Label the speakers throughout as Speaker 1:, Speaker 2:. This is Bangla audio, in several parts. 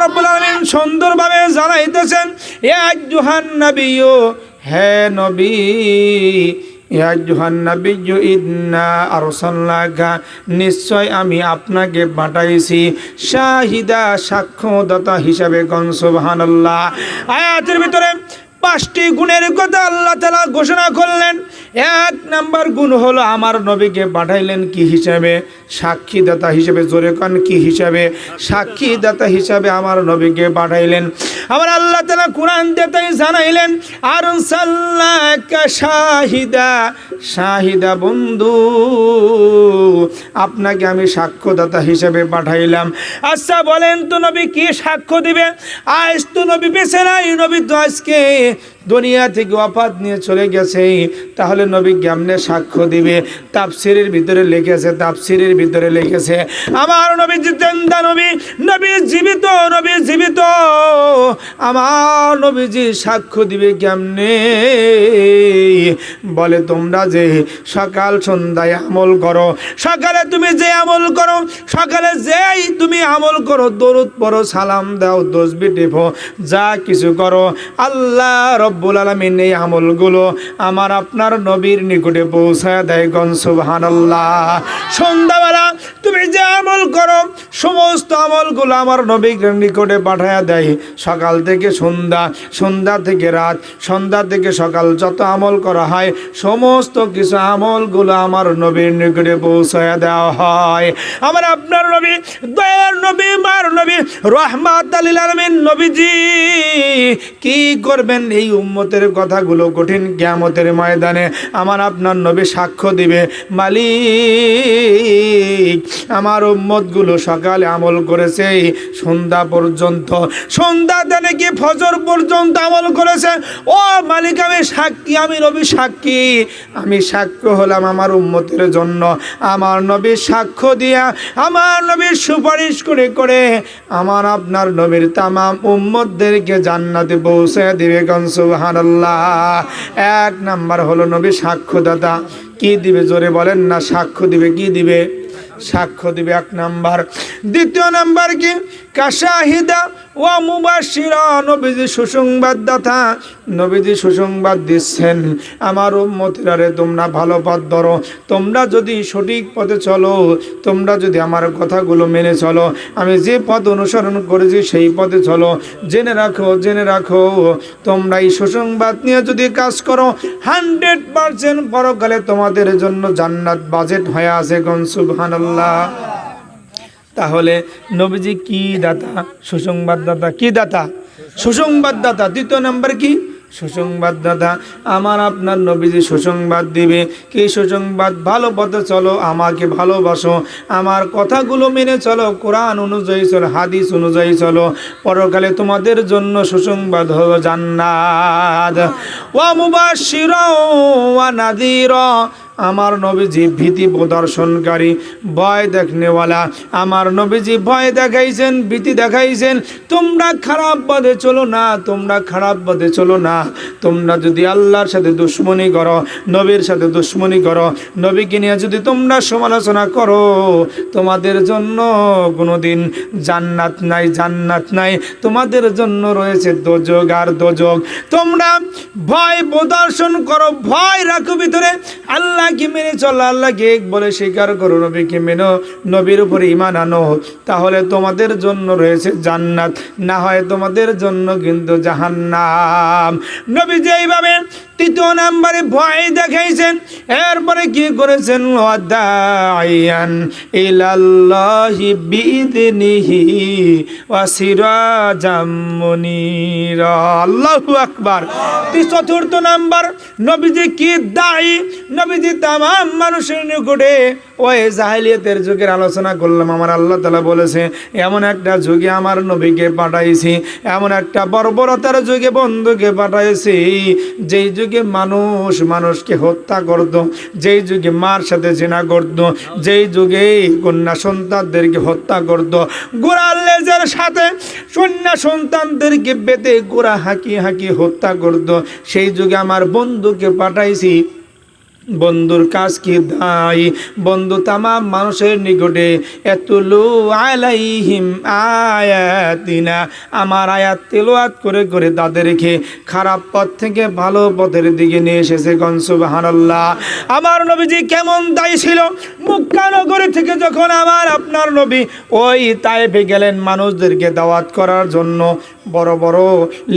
Speaker 1: রাব্বুল আলামিন সুন্দরভাবে জানাইতেছেন, ইয়া আইয়ুহান নাবিয়্যু, হে নবী, ইয়া আইয়ুহান নাবিয়্যু ইন্না আরসালনাকা, নিশ্চয় আমি আপনাকে পাঠাইছি শাহিদা, সাক্ষ্যদাতা হিসাবে। কোন সুবহানাল্লাহ। আয়াতের ভিতরে 5টি গুণের কথা আল্লাহ তাআলা ঘোষণা করলেন। 1 নাম্বার গুণ হলো আমার নবীকে পাঠাইলেন কি হিসাবে? সাক্ষীদাতা হিসেবে। জোরে কান, কি হিসাবে? সাক্ষীদাতা হিসাবে আমার নবীকে পাঠাইলেন। আবার আল্লাহ তাআলা কোরআন দিয়ে জানাইলেন, আরসালনাকা শাহিদা, শাহিদা বন্ধু, আপনাকে আমি সাক্ষ্যদাতা হিসেবে পাঠাইলাম। আচ্ছা বলেন তো নবী কি সাক্ষ্য দিবে? আজ তো নবী বেঁচে নাই, নবী তো আজকে দুনিয়া থেকে ওয়াফাত নিয়ে চলে গেছে। তাহলে নবী কেমনে সাক্ষ্য দিবে? তাফসীরের ভিতরে লিখেছে আমার নবী জিন্দা, নবী জীবিত, নবী জীবিত। আমার নবীজি সাক্ষ্য দিবে কেমনে? বলে তোমরা যে সকাল সন্ধ্যায় আমল করো, সকালে তুমি যে আমল করো, সকালে যেই তুমি আমল করো, দরুদ পড়ো, সালাম দাও, তাসবিহ টেপো, যা কিছু করো, আল্লাহ রব্বুল আলামিন এই আমলগুলো আমার আপনার নবীর নিকটে পৌঁছায় দেয়। কোন সুবহানাল্লাহ। সন্ধ্যাবেলা তুমি যে আমল করো, সমস্ত আমলগুলো আমার নবীর নিকটে পাঠায়া দেয়। সকাল থেকে সন্ধ্যা, সন্ধ্যা থেকে রাত, সন্ধ্যা থেকে সকাল, যত আমল করা হয় সমস্ত কিছু আমলগুলো আমার নবীর নিকটে পৌঁছায়া দেওয়া হয়। আমার আপনার নবী, দয়ার নবী, মার নবী, রাহমাতুল লিল আলামিন নবীজি কি করবেন? এই উম্মতের কথাগুলো কঠিন কিয়ামতের ময়দানে আমার আপনার নবী সাক্ষ্য দিবে, মালিক আমার উম্মতগুলো সকালে আমল করেছে সন্ধ্যা পর্যন্ত, সন্ধ্যা থেকে কি ফজর পর্যন্ত আমল করেছে। ও মালিক আমি সাক্ষী, আমি নবী সাক্ষী, আমি সাক্ষ্য হলাম আমার উম্মতের জন্য। আমার নবী সাক্ষ্য দিয়া, আমার নবীর সুপারিশ করে করে আমার আপনার নবীর তামাম উম্মতদেরকে জান্নাতে পৌঁছে দিবে। কোন সুবহানাল্লাহ। 1 নাম্বার হলো নবী সাক্ষ্যদাতা। কি দিবে? জোরে বলেন না। সাক্ষ্য দিবে। কি দিবে? সাক্ষ্য দিবে 1 নাম্বার। 2 নাম্বার কি? কাশাহিদা ওয়া মুবাশশিরা, নবীজি সুসংবাদদাতা। নবীজি সুসংবাদ দিচ্ছেন আমার উম্মতেরা রে, তোমরা ভালো পথ ধরো, তোমরা যদি সঠিক পথে চলো, তোমরা যদি আমার কথাগুলো মেনে চলো, আমি যে পথ অনুসরণ করেছি সেই পথে চলো, জেনে রাখো তোমরা এই সুসংবাদ নিয়ে যদি কাজ করো 100% পরকালে তোমাদের জন্য জান্নাত বাজেট হয়ে আছে। কোন সুবহানাল্লাহ। তাহলে নবীজি কি দাতা? সুসংবাদদাতা। কি দাতা? সুসংবাদদাতা। 2 নাম্বার কি? সুসংবাদদাতা। আমার আপনার নবীজি সুসংবাদ দিবে। কি সুসংবাদ? ভালো পথে চলো, আমাকে ভালোবাসো, আমার কথাগুলো মেনে চলো, কোরআন অনুযায়ী চলো, হাদিস অনুযায়ী চলো, পরকালে তোমাদের জন্য সুসংবাদ হলো জান্নাত। ওয়া মুবাশশিরা ওয়া নাযীরা, আমার নবীজি ভীতি প্রদর্শনকারী, ভয় দেখনেওয়ালা। আমার নবীজি ভয় দেখাইছেন, ভীতি দেখাইছেন, তোমরা খারাপ পথে চলো না, তোমরা খারাপ পথে চলো না। তোমরা যদি আল্লাহর সাথে দুশ্মনী করো, নবীর সাথে দুশ্মনী করো, নবীকে নিয়ে যদি তোমরা সমালোচনা করো, তোমাদের জন্য কোনোদিন জান্নাত নাই, জান্নাত নাই, তোমাদের জন্য রয়েছে দোজখ আর দোজখ। তোমরা ভয় প্রদর্শন করো, ভয় রাখো ভিতরে, আল্লাহকে মেনে চলো, আল্লাহকে এক বলে স্বীকার করো, নবীকে মেনো, নবীর উপরে ঈমান আনো, তাহলে তোমাদের জন্য রয়েছে জান্নাত, না হয় তোমাদের জন্য কিন্তু জাহান্নাম। নবী যেইভাবে 3 নম্বরে ভয় দেখাইছেন, এরপরে কি করেছেন? ওয়াদাইয়ান ইলাল্লাহি বিইذনিহি ওয়া সিরাজাম মুনীরা। আল্লাহু আকবার। 4 নম্বর নবীজি কি দায়ী, নবীজি তামাম মানুষের নিকটে ওই জাহেলিয়াতের যুগের আলোচনা করলাম। আমার আল্লাহ তাআলা বলেছে এমন একটা যুগে আমার নবীকে পাঠাইছি, এমন একটা বর্বরতার যুগে বন্ধুকে পাঠাইছি, যেই যুগে মানুষ মানুষকে হত্যা করত, যেই যুগে মার সাথে জিনা করত, যেই যুগে কন্যা সন্তানদেরকে হত্যা করত, গোড়ার লেজের সাথে কন্যা সন্তানদেরকে বেঁধে গোড়া হাঁকি হাঁকি হত্যা করত, সেই যুগে আমার বন্ধুকে পাঠাইছি। বন্ধুর কাজ কি দায়? বন্ধু তামাম মানুষের নিকটে এতুলু আলাইহিম আয়াতিনা, আমার আয়াত তেলাওয়াত করে করে তাদেরকে খারাপ পথ থেকে ভালো পথের দিকে নিয়ে এসেছে। গণ সুবহানাল্লাহ। আমার নবীজি কেমন দায়ী ছিল? মক্কা নগরী থেকে যখন আমার আপনার নবী ওই তায়েফে গেলেন মানুষদেরকে দাওয়াত করার জন্য, বড় বড়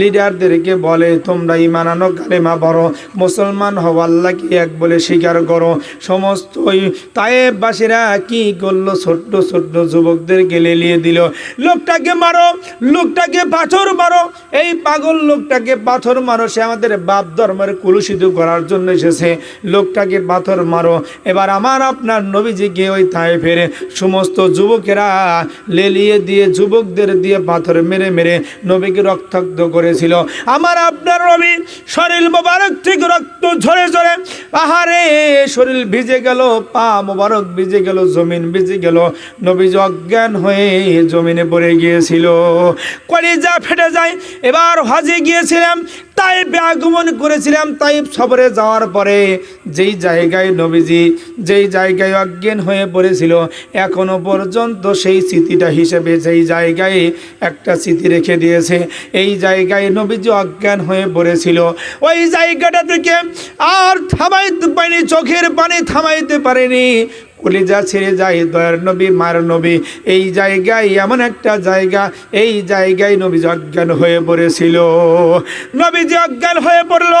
Speaker 1: লিডারদেরকে বলে তোমরা ঈমান আনো, কালেমা পড়ো, মুসলমান হও, আল্লাহকে এক বলে স্বীকার করো। সমস্ত ওই তায়েফবাসীরা কি করলো? ছোট্ট ছোট্ট যুবকদেরকে লেলিয়ে দিল, লোকটাকে মারো, লোকটাকে পাথর মারো, এই পাগল লোকটাকে পাথর মারো, সে আমাদের বাপ ধর্মের কুলুষিত করার জন্য এসেছে, লোকটাকে পাথর মারো। এবার আমার আপনার নবীজিকে ওই তায়েফের সমস্ত যুবকেরা লেলিয়ে দিয়ে, যুবকদের দিয়ে পাথর মেরে মেরে নবীকে রক্তাক্ত করেছিল। আমার আপনার নবী শরীর মোবারক থেকে রক্ত ঝরে ঝরে, আহারে শরীর ভিজে গেল, পা মোবারক ভিজে গেল, জমিন ভিজে গেল, নবীজি অজ্ঞান হয়ে জমিনে পড়ে গিয়েছিল, কলিজা ফেটে যায়। এবার হজে গিয়েছিলাম, তাইফে আগমন করেছিলাম, তাইফ সফরে যাওয়ার পরে যেই জায়গায় নবীজি যেই জায়গায় অজ্ঞান হয়ে পড়েছিল, এখনো পর্যন্ত সেই স্মৃতিটা হিসেবে যেই জায়গায় একটা স্মৃতি রেখে দিয়েছে। এই জায়গায় নবীজি অজ্ঞান হয়ে পড়েছিল, ওই জায়গাটা থেকে আর থামাইতে পারেনি, চোখের পানি থামাইতে পারেনি, কলিজা ছেড়ে যায়। দয়ার নবী, মার নবী, এই জায়গায় এমন একটা জায়গা, এই জায়গায় নবীজি অজ্ঞান হয়ে পড়েছিল। নবীজি অজ্ঞান হয়ে পড়ল।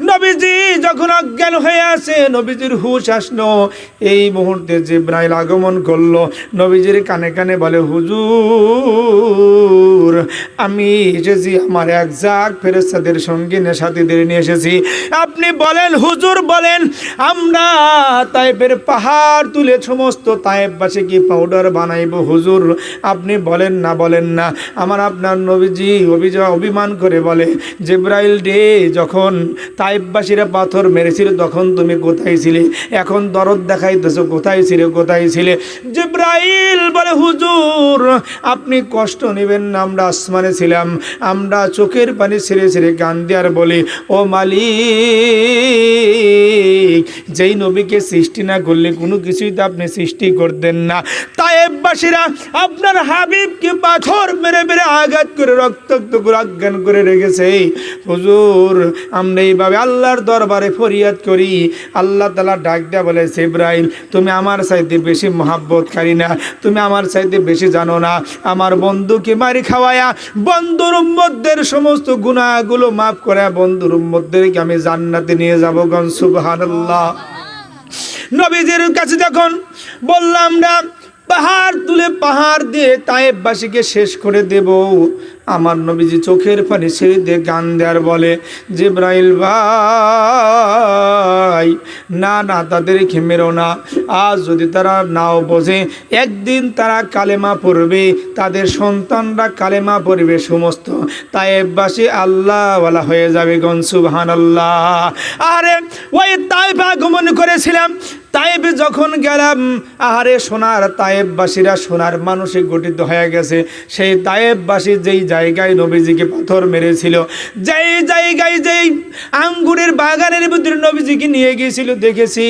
Speaker 1: নবীজি যখন অজ্ঞান হয়ে আসে, নবীজির হুঁশ আসলো, এই মুহূর্তে জিবরাইল আগমন করলো, নবীজির কানে কানে বলে, হুজুর আমি এসেছি, আমার এক জাক ফেরেশতাদের সঙ্গে সাথীদের নিয়ে এসেছি, আপনি বলেন হুজুর বলেন, আমরা তায়েফের পাহাড় তুলে সমস্ত তায়েফবাসী কি পাউডার বানাইব হুজুর? আপনি বলেন না, বলেন না। আমার আপনার নবীজি অভিমান করে বলে, জিবরাইল রে, যখন তায়েফবাসীরা পাথর মেরেছিল তখন তুমি কোথায় ছিলে? এখন দরদ দেখাইতেছো, কোথায় ছিলে, কোথায় ছিলে? জিবরাইল বলে, হুজুর আপনি কষ্ট নেবেন না, আমরা আসমানে ছিলাম, আমরা চোখের পানি ছেড়ে ছেড়ে কান্দি আর বলি, ও মালিক, যেই নবীকে সৃষ্টি না করলে কোনো কিছুই তো আপনি সৃষ্টি করতেন না। তায়েফবাসীরা আপনার হাবিবকে পাথর মেরে মেরে আঘাত করে রক্তাক্ত করে অজ্ঞান করে রেখেছে। হুজুর আমরা এইভাবে আল্লাহর দরবারে ফরিয়াদ করি। আল্লাহ তাআলা ডাক দেয়া বলে, জিবরাইল তুমি আমার চাইতে বেশি মহাব্বতকারী না, তুমি আমার চাইতে বেশি জানো না। আমার বন্ধুকে মারি খাওয়ায়া বন্ধুর উম্মতদের সমস্ত গুনাহগুলো মাফ করে বন্ধুর উম্মতদেরকে আমি জান্নাতে নিয়ে যাব। গণ সুবহানাল্লাহ। নবীজির কাছে যখন বললাম না পাহাড় তুলে পাহাড় দিয়ে তায়েফবাসীকে শেষ করে দেব, আমার নবীজি চোখের পানি ছেড়ে দিয়ে গান দেয়ার বলে, জিবরাইল ভাই না না, তাদেরকে মেরো না, আজ যদি তারা নাও বোঝে একদিন তারা কালেমা পড়বে, তাদের সন্তানরা কালেমা পড়বে, সমস্ত তায়েফবাসী আল্লাহওয়ালা হয়ে যাবে। গণ সুবহানাল্লাহ। আরে ওই তায়েফ আগমন করেছিলাম, তায়েফে যখন গেলাম, আহারে সোনার তায়েফবাসীরা সোনার মানুষে গঠিত হয়ে গেছে। সেই তায়েফবাসী যেই জায়গায় নবীজিকে পাথর মেরেছিল, যেই জায়গায় যেই আঙ্গুরের বাগানের ভিতরে নবীজিকে নিয়ে গিয়েছিল, দেখেছি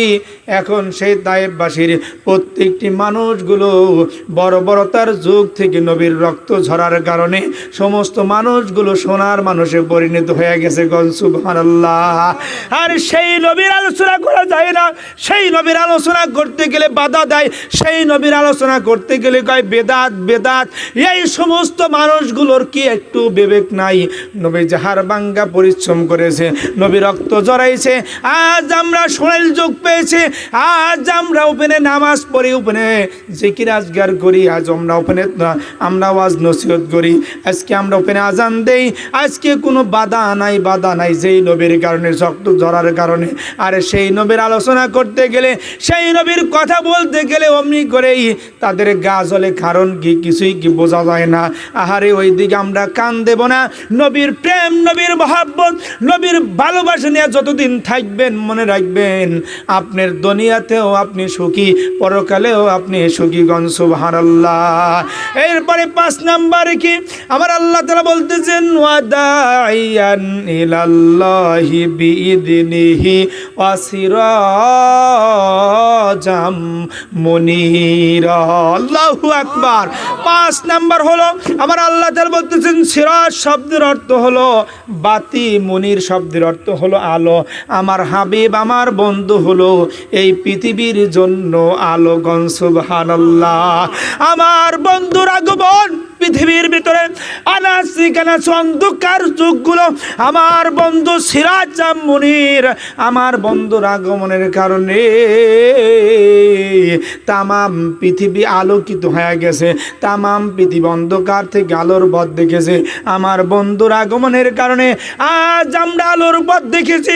Speaker 1: এখন সেই তায়েফবাসীর প্রত্যেকটি মানুষগুলো বর্বরতার যুগ থেকে নবীর রক্ত ঝরার কারণে সমস্ত মানুষগুলো সোনার মানুষে পরিণত হয়ে গেছে। গণ সুবহানাল্লাহ। আর সেই নবীর আলোচনা করা যায় না, সেই নবীর আলোচনা করতে গেলে বাধা দেয়, সেই নবীর আলোচনা করতে গেলে কয় বেদাত বেদাত। এই সমস্ত মানুষগুলোর কি একটু বিবেক নাই? নবী যাহার বাঙ্গা পরিশ্রম করেছে, নবী রক্ত জড়াইছে, আজ আমরা সোনালী যোগ পেয়েছে, আজ আমরা ওপেনে নামাজ পড়ি, ওপেনে জিকির আজগার করি, আজ আমরা ওপেনে আমরা ওয়াজ নসিহত করি, আজকে আমরা ওপেনে আজান দেই, আজকে কোনো বাধা নাই, বাধা নাই, যেই নবীর কারণে রক্ত ঝরার কারণে। আর সেই নবীর আলোচনা করতে গেলে, সেই নবীর কথা বলতে গেলে অমনি করেই তাদের গা জ্বলে, কারণ কি কিছুই কি বোঝা যায় না। আহারে ওইদিকে আমরা কান দেব না। নবীর প্রেম, নবীর মহব্বত, নবীর ভালোবাসা নিয়ে যতদিন থাকবেন মনে রাখবেন আপনার দুনিয়াতেও আপনি সুখী, পরকালেও আপনি সুখীগণ। সুবহানাল্লাহ। এরপরে 5 নম্বরে কি আমার আল্লাহ তাআলা বলতেছেন ওয়াদাইয়ান ইলাল্লাহি বিইذনিহি ওয়াসিরাজাম মুনীরা। আল্লাহু আকবার। 5 নাম্বার হলো আমার আল্লাহ তাআলা বলতেছেন সিরাজ শব্দের অর্থ হলো বাতি, মুনির শব্দের অর্থ হলো আলো। আমার হাবিব, আমার বন্ধু হলো এই পৃথিবীর জন্য আলোগণ। সুবহানাল্লাহ। আমার বন্ধুর আগমন পৃথিবীর ভিতরে আনাসি কানাসি অন্ধকার যুগগুলো আমার বন্ধু সিরাজ মুনির, আমার বন্ধুর আগমনের কারণে তামাম পৃথিবী আলোকিত হয়ে গেছে, তামাম পৃথিবী অন্ধকার থেকে আলোর পথ দেখেছে। আমার বন্ধুর আগমনের কারণে আজ আমরা আলোর পথ দেখেছি,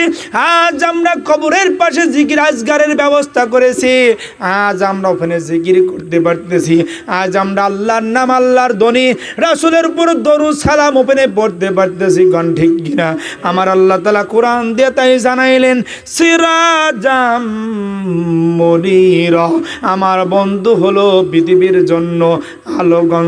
Speaker 1: আজ আমরা কবরের পাশে জিকির আজগারের ব্যবস্থা করেছি, আজ আমরা ওখানে জিকির করতে পারতেছি, আজ আমরা আল্লাহর নাম, আল্লাহর ধ্বনি, রাসূলের উপর দরুদ সালাম ওপেনে পড়তে পারতেছি। গান ঠিক কিনা? আমার আল্লাহ তাআলা কোরআন দিয়ে তাই জানাইলেন সিরাজাম মুনীরা, আমার বন্ধু হলো পৃথিবীর জন্য আলোগণ।